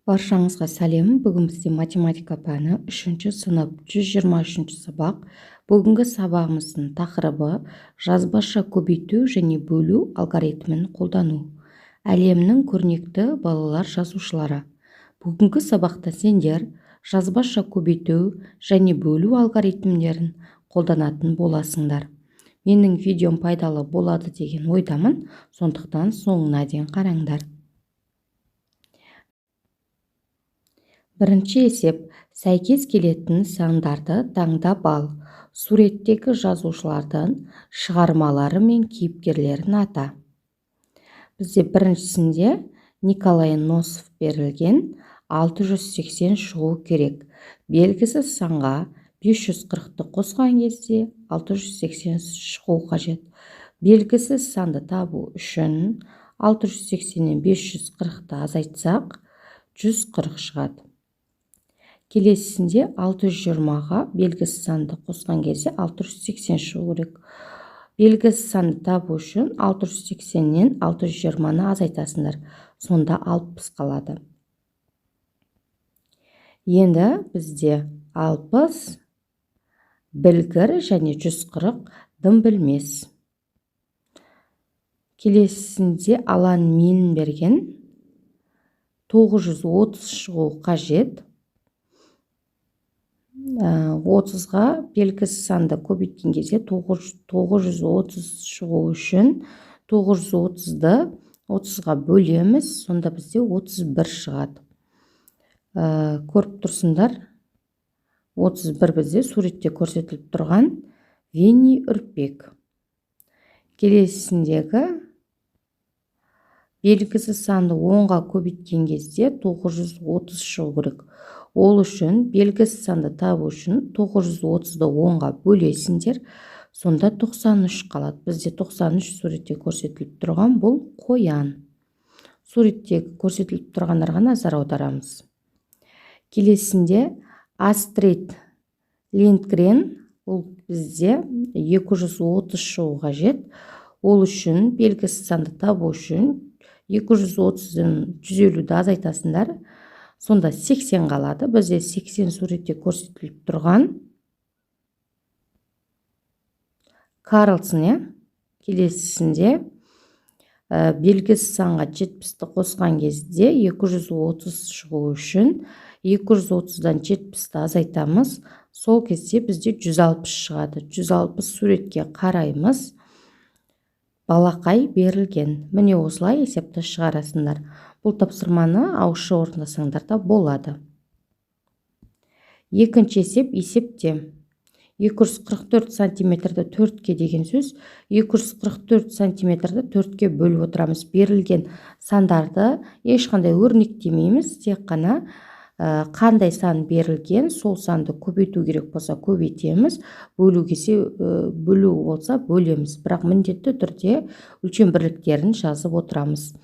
Баршаңызға сәлем. Бүгін бізде математика пәні 3-ші сынып 123-ші сабақ. Бүгінгі сабағымыздың тақырыбы жазбаша көбейту және бөлу алгоритмін қолдану. Әлемнің көрнекті балалар жазушылары. Бүгінгі сабақта сендер жазбаша көбейту және бөлу алгоритмдерін қолданатын боласыңдар. Менің видеом пайдалы болады деген ойдамын, сондықтан соңына дейін қараңдар. Бірінші есеп, сәйкес келетін сандарды таңдап ал. Суреттегі жазушылардың шығармалары мен кейіпкерлерін ата. Бізде біріншісінде Николай Носов берілген 680 шығу керек. Белгісіз санға 540-ты қосқан кезде 680 шығу қажет. Белгісіз санды табу үшін 680-нен 540-ты азайтсақ 140 шығады. Келесісінде 620-ға белгісіз санды қосқан кезде 680 шығу керек. Белгісіз санды табу үшін 680-нен 620-ны азайтасыңдар. Сонда 60 қалады. Енді бізде 60 білгір және 140 дым білмес. Келесісінде Алан Милн берген 930 шығу қажет. 30-ға белгісіз санды көбейткен кезде 930 шығу үшін 930-ды 30-ға бөлеміз, сонда бізде 31 шығады. Көріп тұрсыңдар, 31 бізде суретте көрсетіліп тұрған Венни Үрпек. Келесіндегі белгісіз санды 10-ға көбейткен кезде 930 шығу керек. Ол үшін белгісіз санды табу үшін 930-ды 10-ға бөлесіңдер, сонда 93 қалады. Бізде 93 суретте көрсетіліп тұрған бұл қоян. Суретте көрсетіліп тұрғандарға назар аударамыз. Келесінде Астрид Линдгрен, бұл бізде 230 шығу қажет. Ол үшін белгісіз санды табу үшін 230-ден 150-ді азайтасыңдар. Сонда 80 қалады. Бізде 80 суретте көрсетіліп тұрған Карлсон. Келесісінде белгісіз санға 70-ті қосқан кезде 230 шығу үшін 230-дан 70-ті азайтамыз. Сол кезде бізде 160 шығады. 160 суретке қараймыз. Балақай берілген. Міне осылай есепті шығарасыңдар. Бұл тапсырманы ауызша орындасаңдар да болады. Екінші есеп есепте. 244 сантиметрді 4-ке деген сөз. 244 сантиметрді 4-ке бөліп отырамыз. Берілген сандарды ешқандай өрнектемейміз. Тек қана қандай сан берілген, сол санды көбейту керек болса көбейтеміз. Бөлу болса бөлеміз. Бірақ міндетті түрде өлшем бірліктерін жазып отырамыз.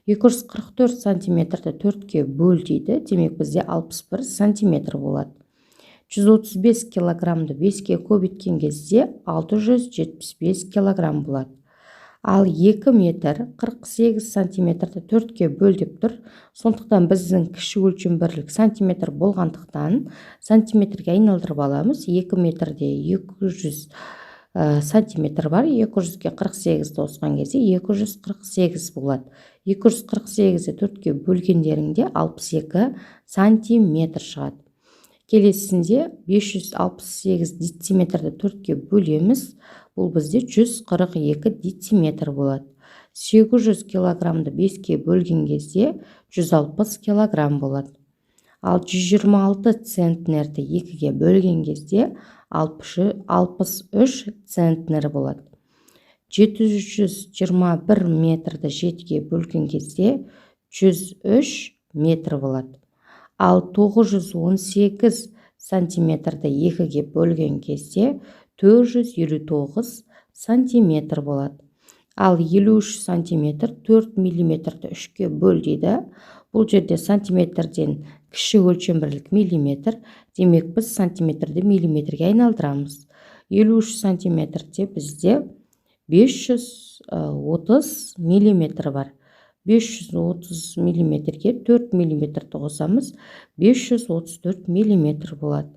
244 сантиметрді 4-ке бөл дейді. Демек бізде 61 сантиметр болады. 135 килограммды 5-ке көбейткен кезде 675 килограмм болады. Ал 2 метр 48 сантиметрді 4-ке бөл деп тұр. Сондықтан біздің кіші өлшем бірлік сантиметр болғандықтан сантиметрге айналдырып аламыз. 2 метрде 200 сантиметр бар. 200-ге 48-ді қосқан кезде 248 болады. 248-ді 4-ке бөлгендеріңде 62 сантиметр шығады. Келесінде 568 дециметрді 4-ке бөлеміз. Бұл бізде 142 дециметр болады. 800 килограммды 5-ке бөлген кезде 160 килограмм болады. Ал 126 центнерді 2-ге бөлген кезде 63 центнер болады. 721 метрді 7-ге бөлген кезде 103 метр болады. Ал 918 сантиметрді 2-ге бөлген кезде 459 сантиметр болады. Ал 53 сантиметр 4 миллиметрді 3-ке бөл дейді. Бұл жерде сантиметрден кіші өлшем бірлік миллиметр. Демек біз сантиметрді миллиметрге айналдырамыз. 53 сантиметрде бізде 530 миллиметр бар. 530 миллиметрге 4 миллиметрді қосамыз, 534 миллиметр болады.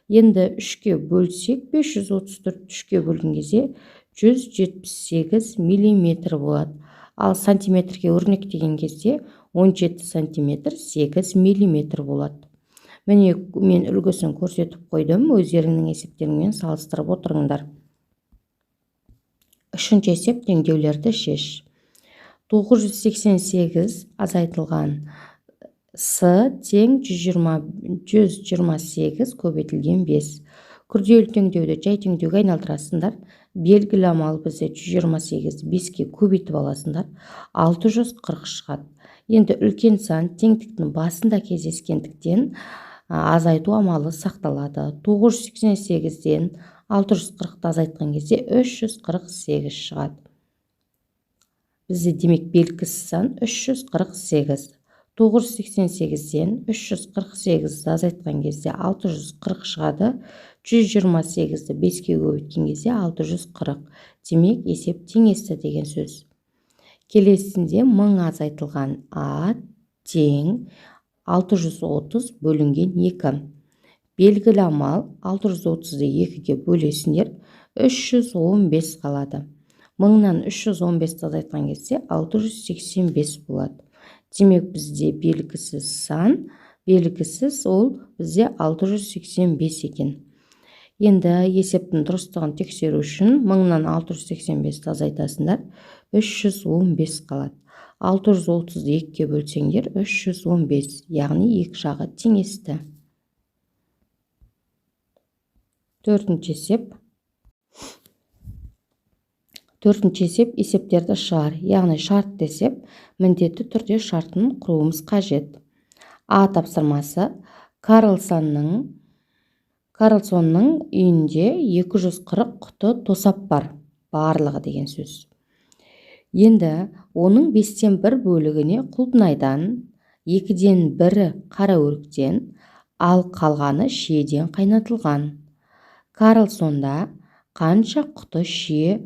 Енді 3-ке бөлсек, 534 3-ке бөлген кезде 178 миллиметр болады. Ал сантиметрге өрнектеген кезде 17 сантиметр 8 миллиметр болады. Міне мен үлгісін көрсетіп қойдым, өздеріңнің есептеріңмен салыстырып отырыңдар. Үшінші есеп, теңдеулерді шеш. 988 азайтылған с тең 128 көбейтілген 5. Күрделі теңдеуді жай теңдеуге айналдырасыңдар. Белгілі амал бізде 128 5-ке көбейтіп аласыңдар. 640 шығады. Енді үлкен сан теңдіктің басында кездескендіктен азайту амалы сақталады. 988-ден 640-ты азайтқан кезде 348 шығады. Бізде демек белгісіз сан 348. 988-ден 348-ді азайтқан кезде 640 шығады. 128-ді 5-ке көбейткен кезде 640. Демек есеп теңесті деген сөз. Келесінде 1000 азайтылған а тең 630 бөлінген 2. Белгілі амал 630-ды 2-ге бөлесіңдер, 315 қалады. 1000-нан 315-ді азайтқан кезде 685 болады. Демек бізде белгісіз сан, белгісіз ол бізде 685 екен. Енді есептің дұрыстығын тексеру үшін 1000-нан 685-ді азайтасыңдар, 315 қалады. 630-ды 2-ге бөлсеңдер 315, яғни екі жағы теңесті. Төртінші есеп есептерді шығар, яғни шарт есеп, міндетті түрде шартын құруымыз қажет. А тапсырмасы: Карлсонның үйінде 240 құты тосап бар, барлығы деген сөз. Енді оның 5-тен 1 бөлігіне құлпынайдан, 2-ден 1-і қара өріктен, ал қалғаны шиеден қайнатылған. Карлсонда қанша құты шие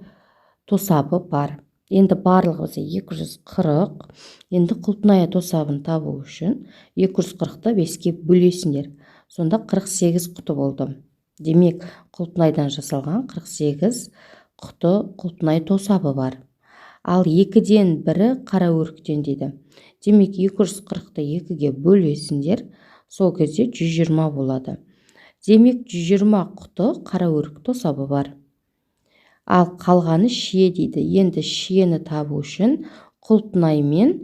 тосабы бар? Енді барлығы 240. Енді құлпынай тосабын табу үшін 240-ты 5-ке бөлесіңдер. Сонда 48 құты болды. Демек, құлпынайдан жасалған 48 құты құлпынай тосабы бар. Ал 2-ден 1-і қара өріктен дейді. Демек, 240-ты 2-ге бөлесіңдер, сол кезде 120 болады. Демек, 120 құты қара өрік тосабы бар. Ал қалғаны шие дейді. Енді шиені табу үшін құлпынаймен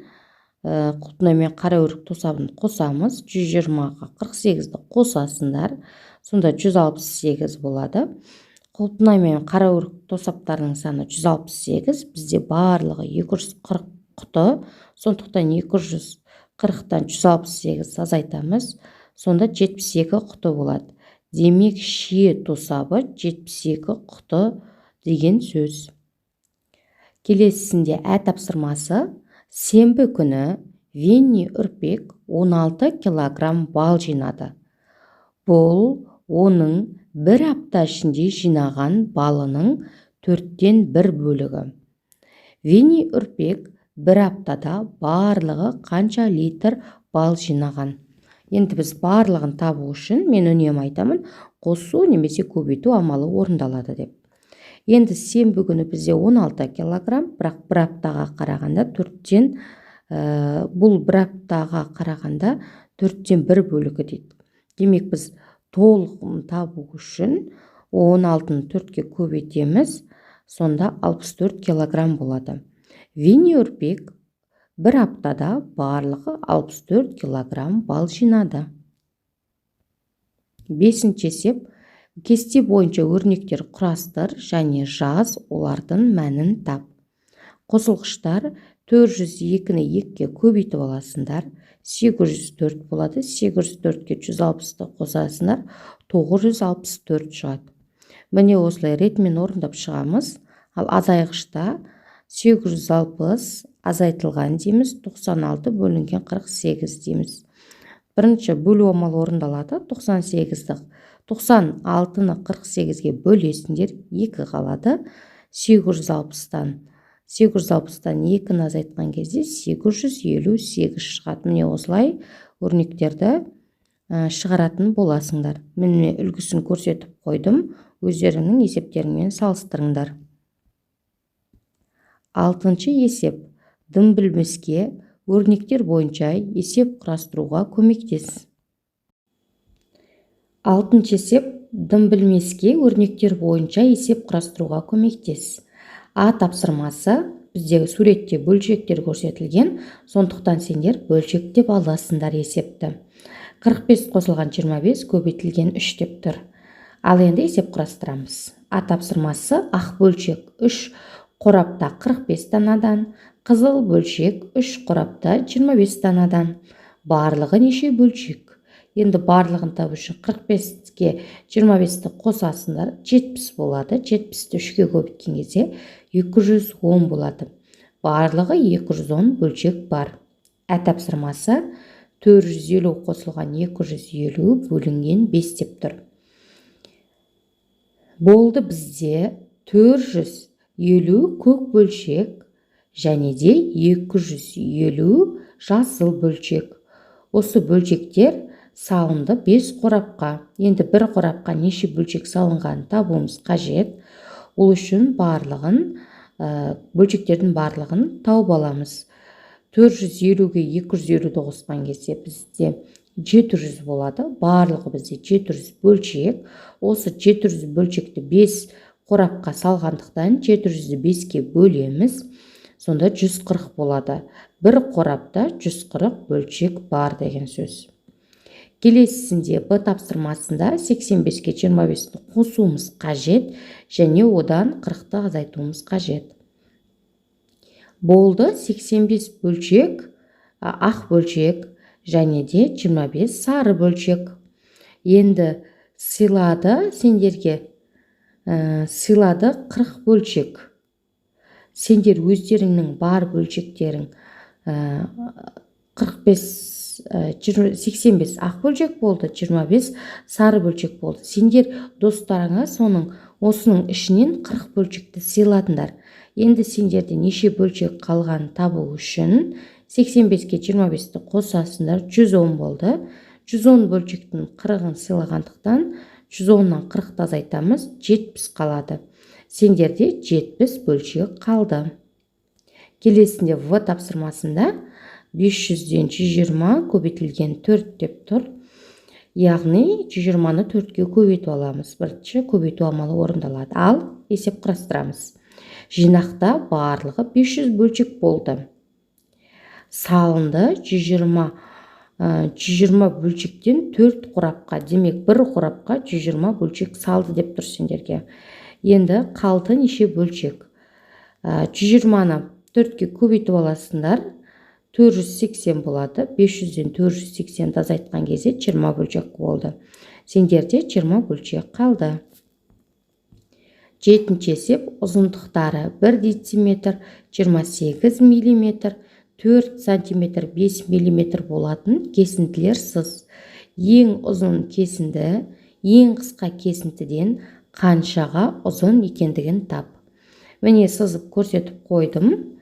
қара өрік тосабын қосамыз. 120-ға 48-ді қосасыңдар. Сонда 168 болады. Құлпынай мен қара өрік тосаптарының саны 168. Бізде барлығы 240 құты. Сондықтан 240-тан 168 азайтамыз. Сонда 72 құты болады. Демек, шие тосабы 72 құты деген сөз. Келесісінде ә тапсырмасы: сенбі күні Венни Үрпек 16 килограмм бал жинады. Бұл оның бір апта ішінде жинаған балының 4-тен 1 бөлігі. Венни Үрпек бір аптада барлығы қанша литр бал жинаған? Енді біз барлығын табу үшін мен үнемі айтамын, қосу немесе көбейту амалы орындалады деп. Енді сенбі күні бізде 16 килограмм, бірақ бір аптаға қарағанда 4-тен, бұл бір аптаға қарағанда 4-тен 1 бөлігі дейді. Демек, біз толығын табу үшін 16-ны 4-ке көбейтеміз, сонда 64 килограмм болады. Венни Үрпек бір аптада барлығы 64 килограмм бал жинады. 5-ші есеп: кесте бойынша өрнектер құрастыр және жаз, олардың мәнін тап. Қосылғыштар: 402-ні 2-ке көбейтіп аласыңдар, 804 болады. 804-ке 160-ты қосасыңдар, 964 шығады. Міне осылай ретмен орындап шығамыз. Ал азайғышта 860 азайтылған дейміз, 96 бөлінген 48 дейміз. Бірінші бөлу амалы орындалады. 96-ны 48-ге бөлесіңдер, 2 қалады. 860-тан 860-тан 2-ні азайтқан кезде 858 шығады. Міне осылай өрнектерді шығаратын боласыңдар. Міне үлгісін көрсетіп қойдым. Өздеріңнің есептеріңмен салыстырыңдар. 6-шы есеп. Дым білмеске өрнектер бойынша есеп құрастыруға көмектес. 6-шы есеп. Дым білмеске өрнектер бойынша есеп құрастыруға көмектес. А тапсырмасы біздегі суретте бөлшектер көрсетілген, сондықтан сендер бөлшек деп аласыңдар есепті. 45 қосылған 25 көбейтілген 3 деп тұр. Ал енді есеп құрастырамыз. А тапсырмасы ақ бөлшек 3 қорапта 45 данадан, қызыл бөлшек 3 қорапта 25 данадан. Барлығы неше бөлшек? Енді барлығын табу үшін 45-ке 25-ті қосасыңдар, 70 болады. 70-ті 3-ке көбейткен кезде 210 болады. Барлығы 210 бөлшек бар. Ә тапсырмасы 450 қосылған 250 бөлінген 5 деп тұр. Болды бізде 450 көк бөлшек және де 250 жасыл бөлшек. Осы бөлшектер салынды 5 қорапқа. Енді бір қорапқа неше бөлшек салынғанын табуымыз қажет. Ол үшін бөлшектердің барлығын тауып аламыз. 450-ге 250-ді қосқан кезде бізде 700 болады. Барлығы бізде 700 бөлшек. Осы 700 бөлшекті 5 қорапқа салғандықтан 700-ді 5-ке бөлеміз. Сонда 140 болады. Бір қорапта 140 бөлшек бар деген сөз. Келесісінде Б тапсырмасында 85-ке 25-ті қосуымыз қажет және одан 40-ты азайтуымыз қажет. Болды 85 бөлшек, ақ бөлшек және де 25 сары бөлшек. Енді сендерге сыйлады 40 бөлшек. Сендер өздеріңнің бар бөлшектерің 85 ақ бөлшек болды, 25 сары бөлшек болды. Сендер достарыңа осының ішінен 40 бөлшекті сыйладыңдар. Енді сендерде неше бөлшек қалған табу үшін 85-ке 25-ті қосасыңдар, 110 болды. 110 бөлшектің 40-ын сыйлағандықтан 110-нан 40-ты азайтамыз, 70 қалады. Сендерде 70 бөлшек қалды. Келесінде В тапсырмасында 500-ден 120 көбейтілген 4 деп тұр. Яғни 120-ны 4-ке көбейту аламыз. Бірінші көбейту амалы орындалады. Ал есеп құрастырамыз. Жинақта барлығы 500 бөлшек болды. Салынды 120 бөлшектен 4 қорапқа, демек бір қорапқа 120 бөлшек салды деп тұр сендерге. Енді қалды неше бөлшек? 120-ны 4-ке көбейтіп аласыңдар. 480 болады. 500-ден 480-ді азайтқан кезде 20 бөлшек болды. Сендерде 20 бөлшек қалды. 7-ші есеп. Ұзындықтары 1 дециметр, 28 мм, 4 см, 5 мм болатын кесінділер сыз. Ең ұзын кесінді ең қысқа кесіндіден қаншаға ұзын екендігін тап. Міне сызып көрсетіп қойдым.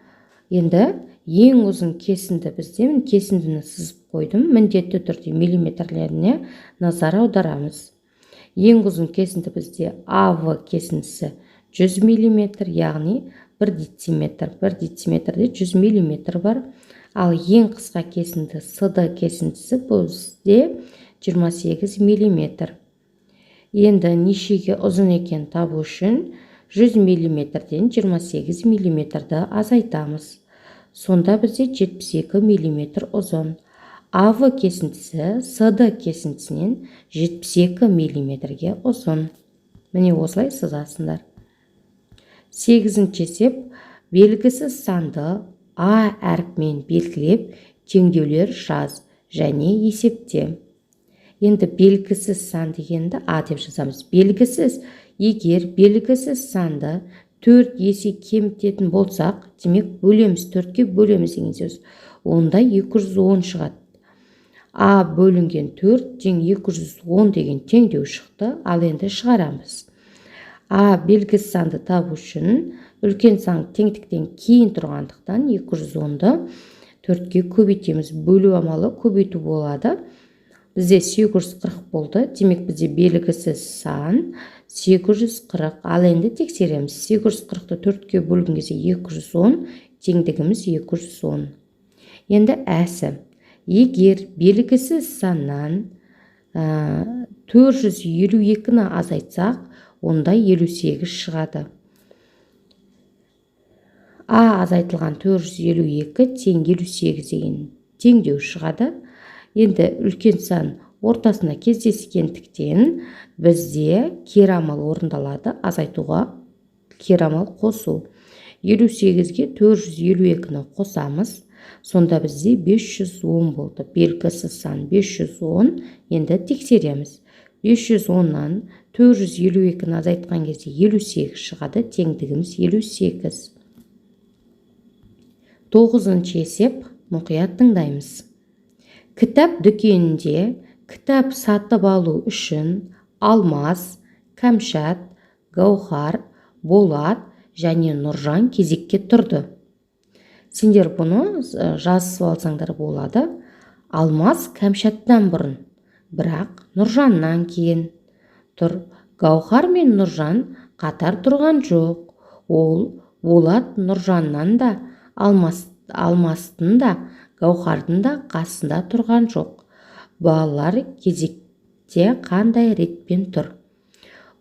Енді ең ұзын кесінді бізде кесіндіні сызып қойдым. Міндетті түрде миллиметрлеріне назар аударамыз. Ең ұзын кесінді бізде АВ кесіндісі 100 мм, яғни 1 дециметр. 1 дециметрде 100 мм бар. Ал ең қысқа кесінді СД кесіндісі бізде 28 мм. Енді нешеге ұзын екен табу үшін 100 мм-ден 28 мм-ді азайтамыз. Сонда бізде 72 мм ұзын. АВ кесіндісі СД кесіндісінен 72 мм-ге ұзын. Міне осылай сызасыңдар. 8-ші есеп. Белгісіз санды А әріпімен белгілеп, теңдеулер жаз және есепте. Енді белгісіз сан дегенді А деп жазамыз. Белгісіз, егер белгісіз санды 4 есе кемітетін болсақ, демек бөлеміз, 4-ке бөлеміз деген сөз. Онда 210 шығады. А бөлінген 4 тең 210 деген теңдеу шықты. Ал енді шығарамыз. А белгісіз санды табу үшін үлкен сан теңдіктен кейін тұрғандықтан 210-ды 4-ке көбейтеміз. Бөлу амалы көбейту болады. Бізде 840 болды. Демек бізде белгісіз сан 840. Ал енді тексереміз. 840-ты 4-ке бөлген кезде 210, теңдігіміз 210. Енді әсі. Егер белгісіз саннан 452-ні азайтсақ, онда 58 шығады. А азайтылған 452 тең 58 деген теңдеу шығады. Енді үлкен сан ортасына кездескендіктен бізде кері амал орындалады. Азайтуға кері амал қосу. 58-ге 452-ні қосамыз. Сонда бізде 510 болды. Белгісіз сан 510. Енді тексереміз. 510-нан 452-ні азайтқан кезде 58 шығады. Теңдігіміз 58. 9-шы есеп. Мұқият тыңдаймыз. Кітап дүкенінде кітап сатып алу үшін Алмас, Кәмшат, Гаухар, Болат және Нұржан кезекке тұрды. Сендер бұны жазып алсаңдар болады. Алмас Кәмшаттан бұрын, бірақ Нұржаннан кейін тұр. Гаухар мен Нұржан қатар тұрған жоқ. Ол Болат Нұржаннан да, Алмастың да, Гаухардың да қасында тұрған жоқ. Балалар кезекте қандай ретпен тұр?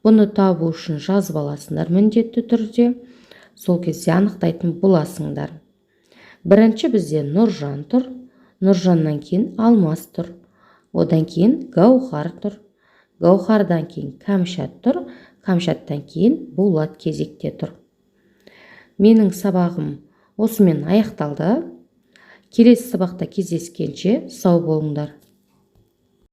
Бұны табу үшін жазып аласыңдар міндетті түрде. Сол кезде анықтайтын боласыңдар. Бірінші бізде Нұржан тұр. Нұржаннан кейін Алмас тұр. Одан кейін Гаухар тұр. Гаухардан кейін Кәмшат тұр. Кәмшаттан кейін Болат кезекте тұр. Менің сабағым осымен аяқталды. Келесі сабақта кездескенше сау болыңдар.